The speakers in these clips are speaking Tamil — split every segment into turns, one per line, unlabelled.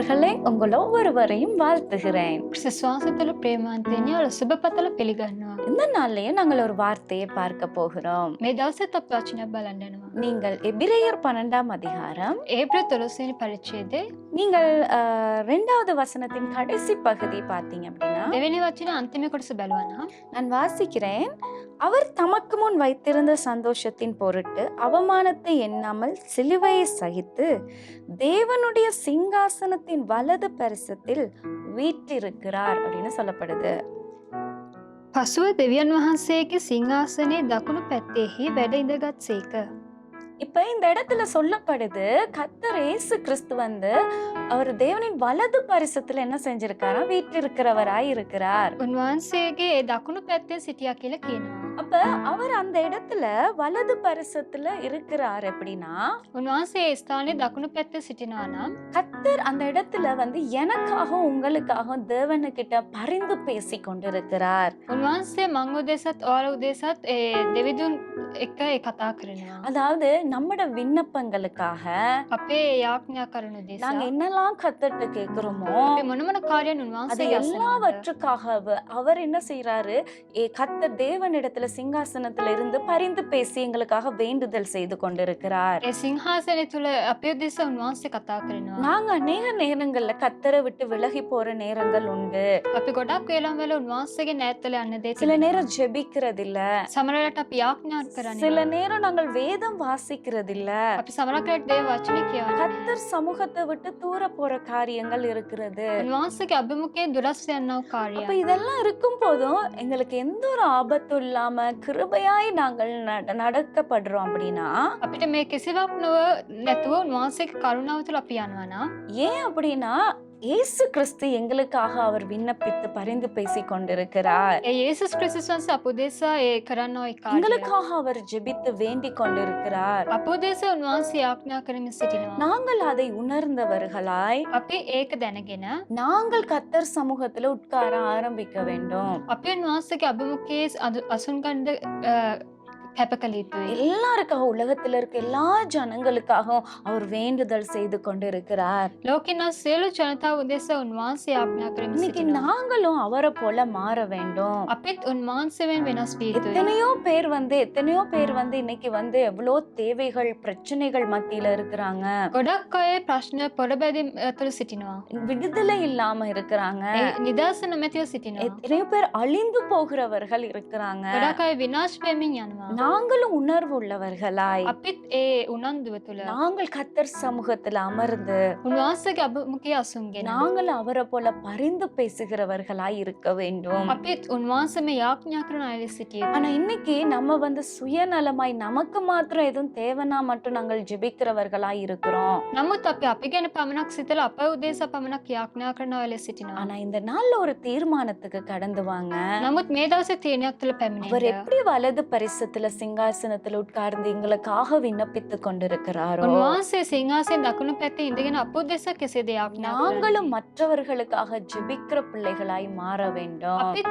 அன்பானவர்களே, உங்கள் ஒவ்வொருவரையும் வாழ்த்துகிறேன்.
විශ්වාසතුල ප්‍රේමාන්තයනි ඔල සුභපතල පිළිගන්නවා.
இந்த நாள்லயும் நாங்கள் ஒரு வார்த்தையை பார்க்க போகிறோம்.
මේ දවසෙත් අපි වචනයක් බලන්න යනවා.
நீங்கள் எபிரேயர் 12ஆம் அதிகாரம்
ඒප්‍රිල් 12 වෙනි පරිච්ඡේදයේ
நீங்கள் 2வது வசனத்தின் கடைசி பகுதி பார்த்தீங்க அப்படின்னா,
දෙවෙනි වචනේ අන්තිම කොටස බලුවා නම්
நான் வாசிக்கிறேன். அவர் தமக்கு முன் வைத்திருந்த சந்தோஷத்தின் பொருட்டு அவமானத்தை எண்ணாமல் சிலுவையை சகித்து தேவனுடைய சிங்காசனத்தின் வலது பரிசத்தில் வீற்றிருக்கிறார் அப்படின்னு சொல்லப்படுது.
පසුව දෙවියන් වහන්සේගේ සිංහාසනයේ දකුණු පැත්තේහි වැඩ ඉඳගත් සේක.
இப்ப இந்த இடத்துல சொல்லப்படுது, கர்த்தர் இயேசு கிறிஸ்து அவர் தேவனின் வலது பரிசத்துல என்ன செஞ்சிருக்காரா, வீற்றிருக்கிறவராய் இருக்கிறார்.
උන්වහන්සේගේ ඒ දකුණු පැත්තේ සිටියා කියලා කියනවා.
அப்ப அவர் அந்த இடத்துல வலது பரிசத்துல இருக்கிறார் எப்படின்னா,
උන්වහන්සේ ඒ ස්ථානයේ දකුණු පැත්තේ සිටිනවා නම්
கர்த்தர் அந்த இடத்துல எனக்காகவும் உங்களுக்காகவும் தேவனுக்கிட்ட பரிந்து பேசி கொண்டிருக்கிறார்.
උන්වහන්සේ මං උදෙසත් ඔයාලා උදෙසත් ඒ දෙවිදුන් එක්ක ඒ කතා කරනවා.
அதாவது நம்மட விண்ணப்பங்களுக்காக
අපේ යාඥා කරන උදෙසා
நாங்க என்னெல்லாம் கர்த்தர்ட்ட கேக்குறோமோ
අපේ මොන මොන කාර්යයන්
அது
උන්වහන්සේ
எல்லாவற்றுக்காக அவர் என்ன செய்யறாரு, கர்த்தர் தேவனிடத்துல சிங்காசனத்துல இருந்து பரிந்து பேசி எங்களுக்காக வேண்டுதல் செய்து கொண்டிருக்கிறார்.
ඒ සිංහාසනය තුල අපේ උදෙසා උන්වහන්සේ කතා කරනවා.
நாங்க அநேக நேரங்கள்ல கர்த்தரை விட்டு விலகி போற நேரங்கள் உண்டு.
අපි ගොඩක් වේලම් වල උන්වහන්සේගේ නැත්තල යන්න දෙ
சில நேரம் ஜெபிக்கிறது இல்ல,
සමහරවිට අපි යාඥා කරන්නේ
சில நேரம் நாங்கள் வேதம் வாசிக்கிறது இல்ல,
අපි සමහරවිට දේව වචන කියවන්නේ
கர்த்தர் சமூகத்தை விட்டு தூர போற காரியங்கள் இருக்கிறது.
උන්වහන්සේගේ අභිමුඛයේ දුරස් යනව
அப்ப
කාර්යය.
இதெல்லாம் இருக்கும் போதும் எங்களுக்கு எந்த ஒரு ஆபத்தும் இல்லாம கிருபையாய் நாங்கள் நடக்கப்படுறோம் அப்படின்னா,
අපිට මේ කිසිවක් නැතුව උන්වහන්සේගේ කරුණාව තුල අපි යනවා නම්
ஏன் அப்படின்னா இயேசு கிறிஸ்து எங்களுக்காக அவர் விண்ணப்பித்து பரிந்து பேசி கொண்டிருக்கிறார்.
ඒ යේසුස් ක්‍රිස්තුස් වහන්සේ අප උදෙසා ඒ කරනවා ඒ කාර්යය.
எங்களுக்காக அவர் ஜெபித்து வேண்டிக் கொண்டிருக்கிறார்.
අප උදෙසා උන්වහන්සේ යාඥා කරමින් සිටිනවා.
நாங்கள் அதை உணர்ந்தவர்களாய்
අපි ඒක දැනගෙන
நாங்கள் கர்த்தர் சமூகத்துல உட்கார ஆரம்பிக்க வேண்டும்.
අපි උන්වහන්සේගේ අභිමුඛයේ අසුන් ගන්න කැප කළ යුතුයි.
எல்லாருக்காக, உலகத்துல இருக்க எல்லா ஜனங்களுக்காகவும் அவர் வேண்டுதல் செய்து கொண்டிருக்கிறார்.
ලෝකෙන සියලු ජනතාව උදෙසා උන්වහන්සේ යාඥා කරමින්
இன்னைக்கு
සිටිනවා.
நாங்களும் அவரை போல மாற வேண்டும்.
අපිත් උන්වහන්සේවෙන් වෙනස් විය යුතුයි.
எத்தனையோ பேர் இன்னைக்கு எவ்வளோ தேவைகள் பிரச்சனைகள் மத்தியில இருக்கிறாங்க,
ගොඩක් අය ප්‍රශ්න පොඩබැදිම් තුළ සිටිනවා.
விடுதலை இல்லாம இருக்கிறாங்க,
ඒ නිදහස නොමැතිව සිටිනවා.
எத்தனையோ பேர் அழிந்து போகிறவர்கள் இருக்கிறாங்க.
ගොඩක් අය විනාශ වෙමින් යනවා.
நாங்களும் உணர்வு உள்ளவர்களாய்
අපිත් ඒ උනන්දුව තුළ
நாங்கள் கர்த்தர் சமூகத்துல அமர்ந்து
උන්වහන්සේගේ අභිමුඛයේ අසුන්ගෙන
நாங்கள் அவரை போல பரிந்து பேசுகிறவர்களாய் இருக்க வேண்டும்.
අපිත් උන්වහන්සේම යාඥා කරන අය ලෙස සිටිය යුතුයි.
ஆனா இன்னைக்கு நம்ம சுயநலமாய் நமக்கு மாத்திரம் எதுவும் தேவைன்னா மட்டும் நாங்கள் ஜெபிக்கிறவர்களாய் இருக்கிறோம்.
නමුත් අපි ගැන පමණක් සිතලා අප උදෙසා පමණක් යාඥා කරන අය ලෙස සිටිනවා.
ஆனா இந்த நாள்ல ஒரு தீர்மானத்துக்கு கடந்து வாங்க.
නමුත් මේ දවසේ තීරණයක් තුළ
அவர்
පැමිණෙන්න
எப்படி வலது பரிசத்துல சிங்காசனத்துல உட்கார்ந்து எங்களுக்காக விண்ணப்பித்து கொண்டிருக்கிறாரோ,
උන්වහන්සේ සිංහාසයෙන් දකුණු පැත්තේ ඉඳගෙන අප උදෙසා කෙසේද යාඥා
நாங்களும்
කරන්නේ?
மற்றவர்களுக்காக ஜெபிக்கிற பிள்ளைகளாய் மாற வேண்டும்.
අපිත්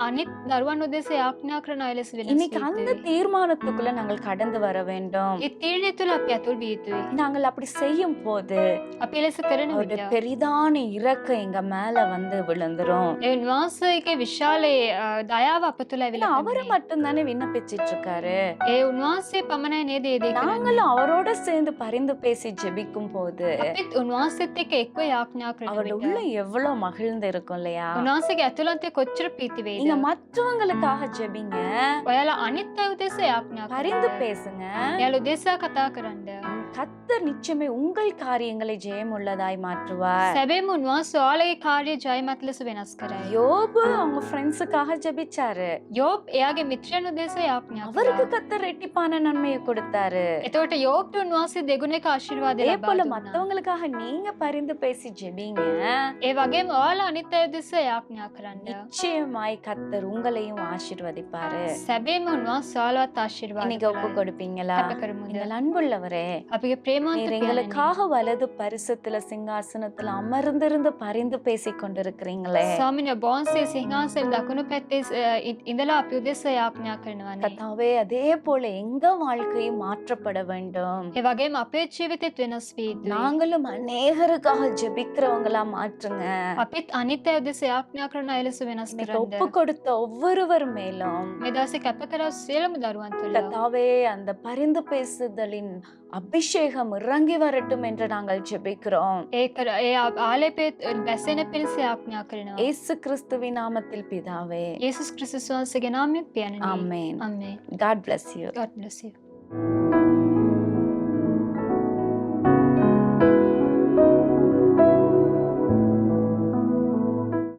අනිත් දරුවන් උදෙසා යාඥා කරන අය ලෙස වෙනස්
இன்னைக்கு
විය
அந்த
යුතුයි.
தீர்மானத்துக்குள்ள நாங்கள் கடந்து வர வேண்டும்.
ඒ තීරණය තුළ අපි ඇතුල් විය යුතුයි.
நாங்கள் அப்படி செய்யும் போது
අපි ලෙස කරන
அவருடைய
විට
பெரிதான இரக்கம் எங்க மேல விழுந்துரும்.
ඒ උන්වහන්සේගේ විශාල දයාව අප තුළ
ஏன்னா
ඇවිල්ලා
அவரு
පැමිණේ.
மட்டும்தானே விண்ணப்பிச்சிட்டு இருக்காரு.
ඒ උන්වහන්සේ පමණයි නේද ඒ දේ කරන්නේ.
நாங்களும் அவரோட சேர்ந்து பரிந்து பேசி ஜெபிக்கும் போது
අපිත් උන්වහන්සේත් එක්ක එක්ව යාඥා කරන
அவருடைய
විට
உள்ள எவ்வளவு மகிழ்ந்து இருக்கும் இல்லையா?
උන්වහන්සේගේ ඇතුළතේ කොච්චර ප්‍රීති වේද.
நீங்க மற்றவங்களுக்காக ஜெபிங்க,
ඔයාලා අනිත් අය උදෙසා යාඥා
பரிந்து
කරන්න.
பேசுங்க.
ඔයාලා උදෙසා කතා කරන්න.
கர்த்தர் நிச்சயமே உங்கள் காரியங்களை ஜெயமுள்ளதாய் மாற்றுவார்.
සැබෑම උන්වහන්සේ ඔයාලගේ කාර්ය ජයමත් ලෙස වෙනස් කරයි.
யோபு அவங்க ஃப்ரெண்ட்ஸுக்காக ஜெபிச்சாரு,
යෝබ් එයාගේ මිත්‍රයන් උදෙසා යාඥා
அவருக்கு
කළා.
கர்த்தர் ரெட்டிப்பான நன்மையை கொடுத்தாரு.
එතකොට යෝබ්ට උන්වහන්සේ දෙගුණයක ආශිර්වාදය
அதே
ලබා
போல
දුන්නා.
மத்தவங்களுக்காக நீங்க பரிந்து பேசி ஜெபிங்க.
ඒ වගේම ඔයාලා අනිත් අය උදෙසා යාඥා කරන්න.
நிச்சயமாய் கர்த்தர் உங்களையும் ஆசீர்வதிப்பாரு.
සැබෑම උන්වහන්සේ ඔයාලවත් ආශිර්වාද
இன்னைக்கு ஒப்பு
කරයි.
கொடுப்பீங்களா?
අප කරමුද?
எங்கள் அன்புள்ளவரே,
අපි අපගේ ප්‍රේමවන්ත
நீர்
පියාණනි.
எங்களுக்காக வலது பரிசத்துல சிங்காசனத்துல அமர்ந்திருந்து பரிந்து பேசிக் கொண்டிருக்கிறீங்களே.
ස්වාමිනේ ඔබ වහන්සේ සිංහාසනයේ දකුණු පැත්තේ ඉඳලා අපි උදෙසා යාඥා කරනවානේ.
கர்த்தாவே அதே போல எங்க வாழ்க்கையும் மாற்றப்பட வேண்டும்.
ඒ වගේම අපේ ජීවිතෙත් වෙනස් විය යුතුයි.
நாங்களும் அநேகருக்காக ஜெபிக்கிறவங்களா மாற்றுங்க.
අපිත් අනිත් අය උදෙසා යාඥා කරන අය ලෙස වෙනස්
இன்னைக்கு
කරන්න.
ஒப்பு கொடுத்த ஒவ்வொருவர் மேலும்
මේ දවසේ කැප කරා සියලුම දරුවන් තුළ
கர்த்தாவே அந்த பரிந்து பேசுதலின் அபிஷேகம் இறங்கி வரட்டும் என்று நாங்கள் ஜெபிக்கிறோம்.
ඒ ආලේපේ බැසෙන පිණිස යාඥා කරනවා.
இயேசு கிறிஸ்துவின் நாமத்தில் பிதாவே.
යේසුස් ක්‍රිස්තුස් වහන්සේගේ නාමයෙන් පියාණනි.
ஆமென்.
ආමේන්.
God bless you.
God bless you.